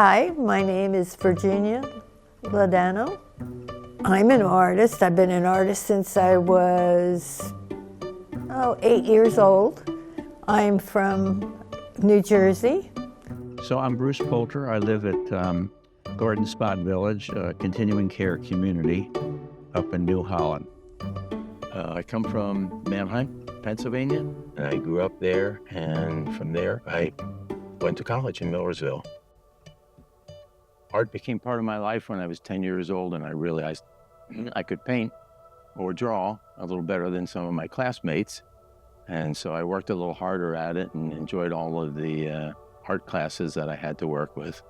Hi, my name is Virginia Ladano. I'm an artist. I've been an artist since I was 8 years old. I'm from New Jersey. So I'm Bruce Poulter. I live at Garden Spot Village, a continuing care community up in New Holland. I come from Manheim, Pennsylvania, and I grew up there, and from there I went to college in Millersville. Art became part of my life when I was 10 years old, and I realized I could paint or draw a little better than some of my classmates. And so I worked a little harder at it and enjoyed all of the art classes that I had to work with.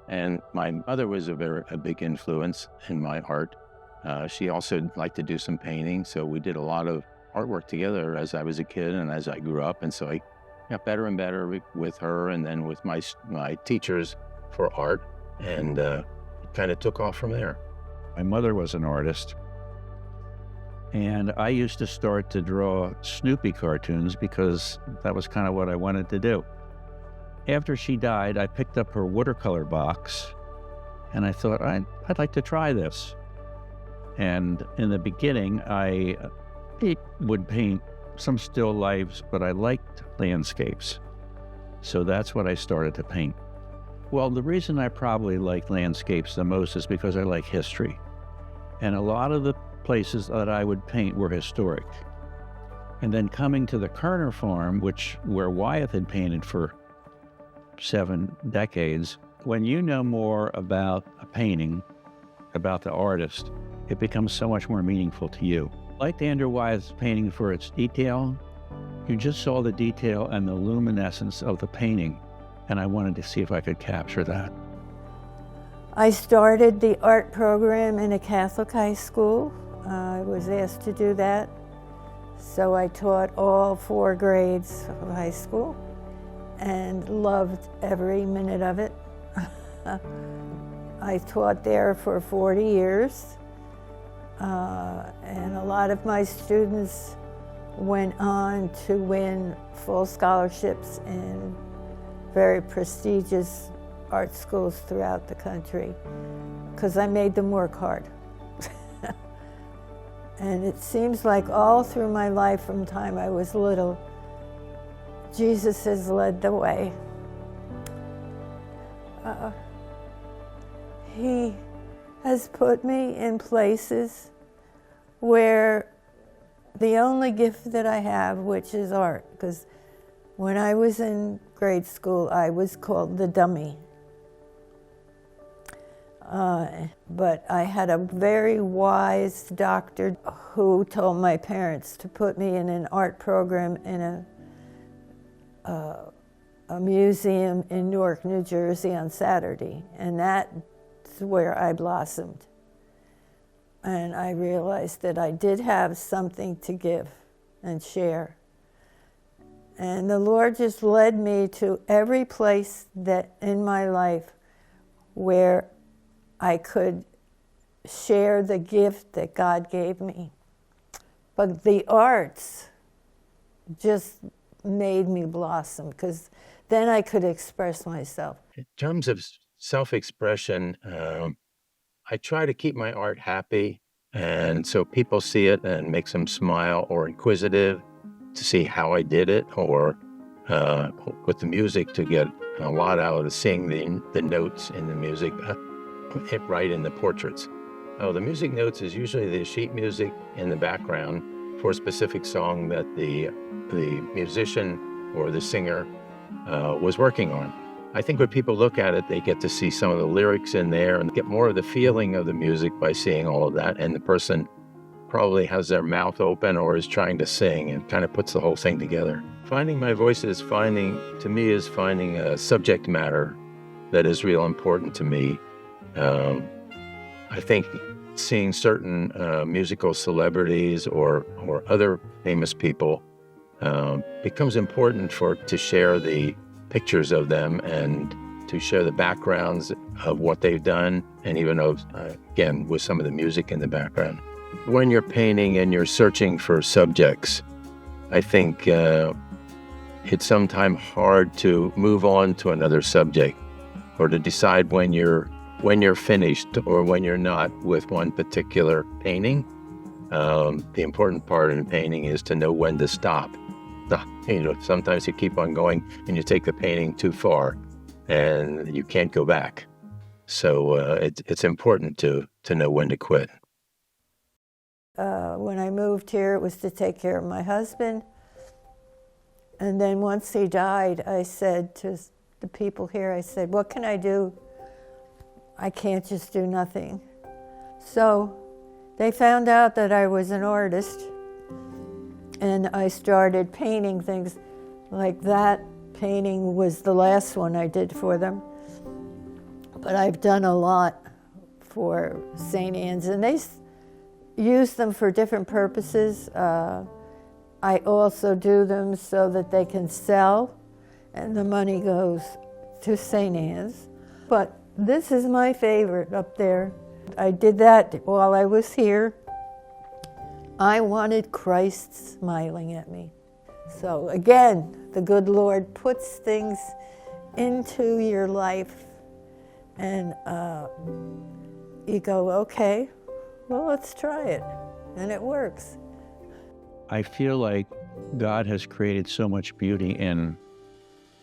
And my mother was a big influence in my art. She also liked to do some painting, so we did a lot of artwork together as I was a kid and as I grew up. And so I got better and better with her and then with my teachers for art, and it kind of took off from there. My mother was an artist, and I used to start to draw Snoopy cartoons because that was kind of what I wanted to do. After she died, I picked up her watercolor box, and I thought, I'd like to try this. And in the beginning, I would paint some still lifes, but I liked landscapes. So that's what I started to paint. Well, the reason I probably like landscapes the most is because I like history. And a lot of the places that I would paint were historic. And then coming to the Kerner farm, where Wyeth had painted for 7 decades, when you know more about a painting, about the artist, it becomes so much more meaningful to you. Like Andrew Wyeth's painting for its detail, you just saw the detail and the luminescence of the painting, and I wanted to see if I could capture that. I started the art program in a Catholic high school. I was asked to do that. So I taught all 4 grades of high school and loved every minute of it. I taught there for 40 years. And a lot of my students went on to win full scholarships in very prestigious art schools throughout the country because I made them work hard. And it seems like all through my life from the time I was little, Jesus has led the way. He has put me in places where the only gift that I have, which is art, because when I was in grade school, I was called the dummy. But I had a very wise doctor who told my parents to put me in an art program in a museum in Newark, New Jersey on Saturday, and that's where I blossomed. And I realized that I did have something to give and share. And the Lord just led me to every place that in my life where I could share the gift that God gave me. But the arts just made me blossom because then I could express myself. In terms of self-expression, I try to keep my art happy, and so people see it and makes them smile or inquisitive to see how I did it, or with the music to get a lot out of seeing the notes in the music, right in the portraits. The music notes is usually the sheet music in the background for a specific song that the musician or the singer was working on. I think when people look at it, they get to see some of the lyrics in there and get more of the feeling of the music by seeing all of that. And the person probably has their mouth open or is trying to sing and kind of puts the whole thing together. Finding my voice is finding a subject matter that is real important to me. I think seeing certain musical celebrities or other famous people becomes important to share the pictures of them and to share the backgrounds of what they've done, and even again with some of the music in the background. When you're painting and you're searching for subjects, I think it's sometimes hard to move on to another subject or to decide when you're finished or when you're not with one particular painting. The important part in painting is to know when to stop. Sometimes you keep on going and you take the painting too far and you can't go back. So it's important to know when to quit. When I moved here, it was to take care of my husband. And then once he died, I said to the people here, I said, what can I do? I can't just do nothing. So they found out that I was an artist, and I started painting things. Like that painting was the last one I did for them. But I've done a lot for St. Anne's, and they use them for different purposes. I also do them so that they can sell, and the money goes to St. Anne's. But this is my favorite up there. I did that while I was here. I wanted Christ smiling at me. So again, the good Lord puts things into your life, and you go, okay, well, let's try it. And it works. I feel like God has created so much beauty in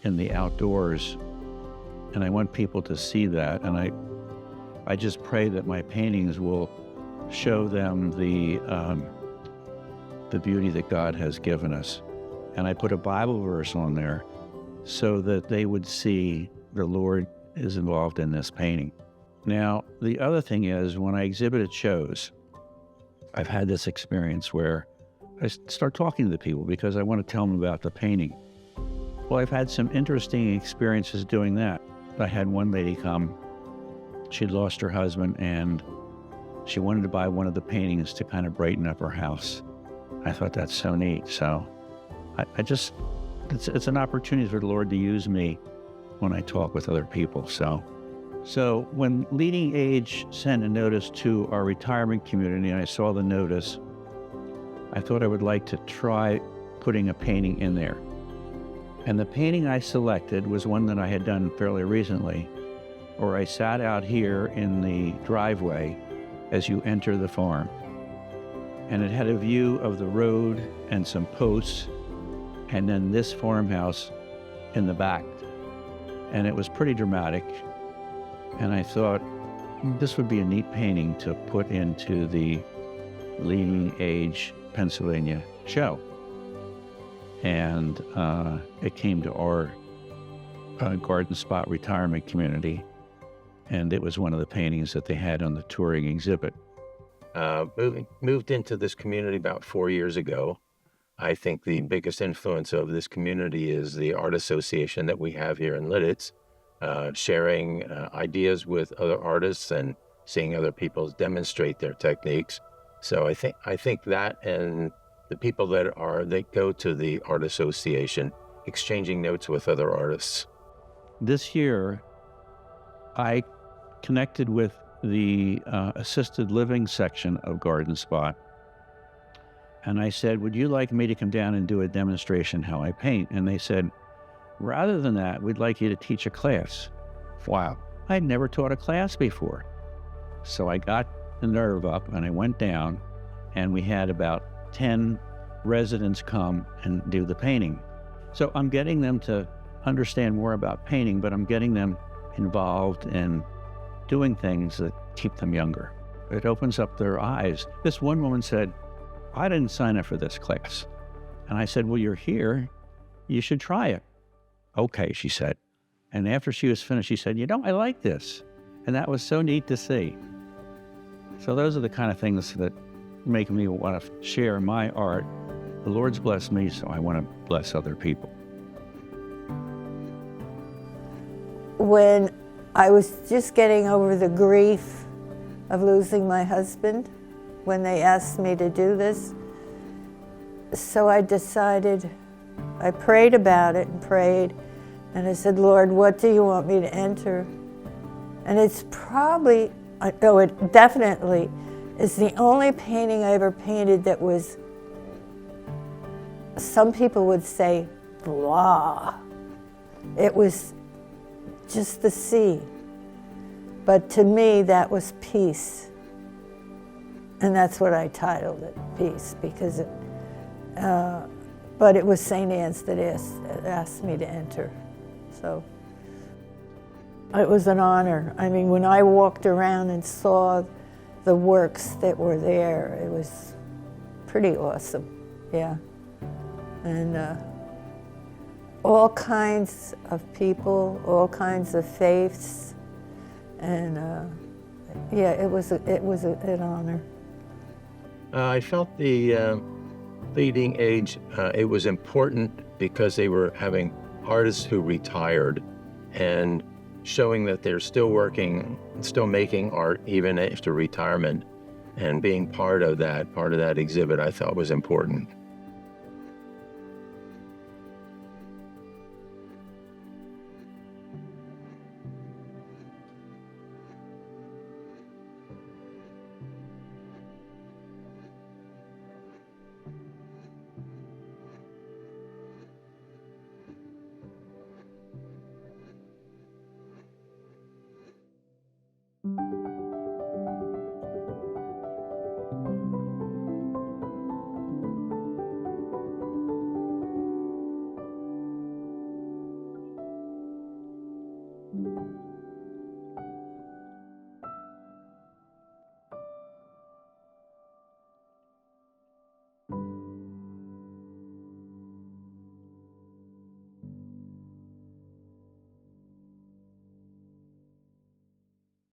the outdoors, and I want people to see that. And I just pray that my paintings will show them the beauty that God has given us. And I put a Bible verse on there so that they would see the Lord is involved in this painting. Now, the other thing is, when I exhibit at shows, I've had this experience where I start talking to the people because I want to tell them about the painting. Well, I've had some interesting experiences doing that. I had one lady come. She'd lost her husband, and she wanted to buy one of the paintings to kind of brighten up her house. I thought that's so neat. So it's an opportunity for the Lord to use me when I talk with other people. So when Leading Age sent a notice to our retirement community, and I saw the notice, I thought I would like to try putting a painting in there. And the painting I selected was one that I had done fairly recently, where I sat out here in the driveway as you enter the farm. And it had a view of the road and some posts, and then this farmhouse in the back. And it was pretty dramatic. And I thought this would be a neat painting to put into the Leading Age Pennsylvania show. And it came to our Garden Spot retirement community, and it was one of the paintings that they had on the touring exhibit. Moved into this community about 4 years ago. I think the biggest influence of this community is the art association that we have here in Lidditz, sharing ideas with other artists and seeing other people demonstrate their techniques. So I think that, and the people that go to the art association, exchanging notes with other artists. This year, I connected with the assisted living section of Garden Spot, and I said, would you like me to come down and do a demonstration how I paint? And they said, rather than that, we'd like you to teach a class. Wow, I'd never taught a class before. So I got the nerve up and I went down, and we had about 10 residents come and do the painting. So I'm getting them to understand more about painting, but I'm getting them involved in doing things that keep them younger. It opens up their eyes. This one woman said, I didn't sign up for this class. And I said, well, you're here, you should try it. Okay, she said. And after she was finished, she said, I like this. And that was so neat to see. So those are the kind of things that make me want to share my art. The Lord's blessed me, so I want to bless other people. When I was just getting over the grief of losing my husband, when they asked me to do this, so I decided, I prayed about it and prayed, and I said, Lord, what do you want me to enter? And it's probably, no, it definitely is the only painting I ever painted that was, some people would say, blah. It was just the sea. But to me, that was peace. And that's what I titled it, Peace, because it, but it was St. Anne's that asked me to enter. So it was an honor. I mean, when I walked around and saw the works that were there, it was pretty awesome, yeah. And all kinds of people, all kinds of faiths, and yeah, it was an honor. I felt the leading age, it was important because they were having artists who retired and showing that they're still working, still making art even after retirement, and being part of that exhibit I thought was important.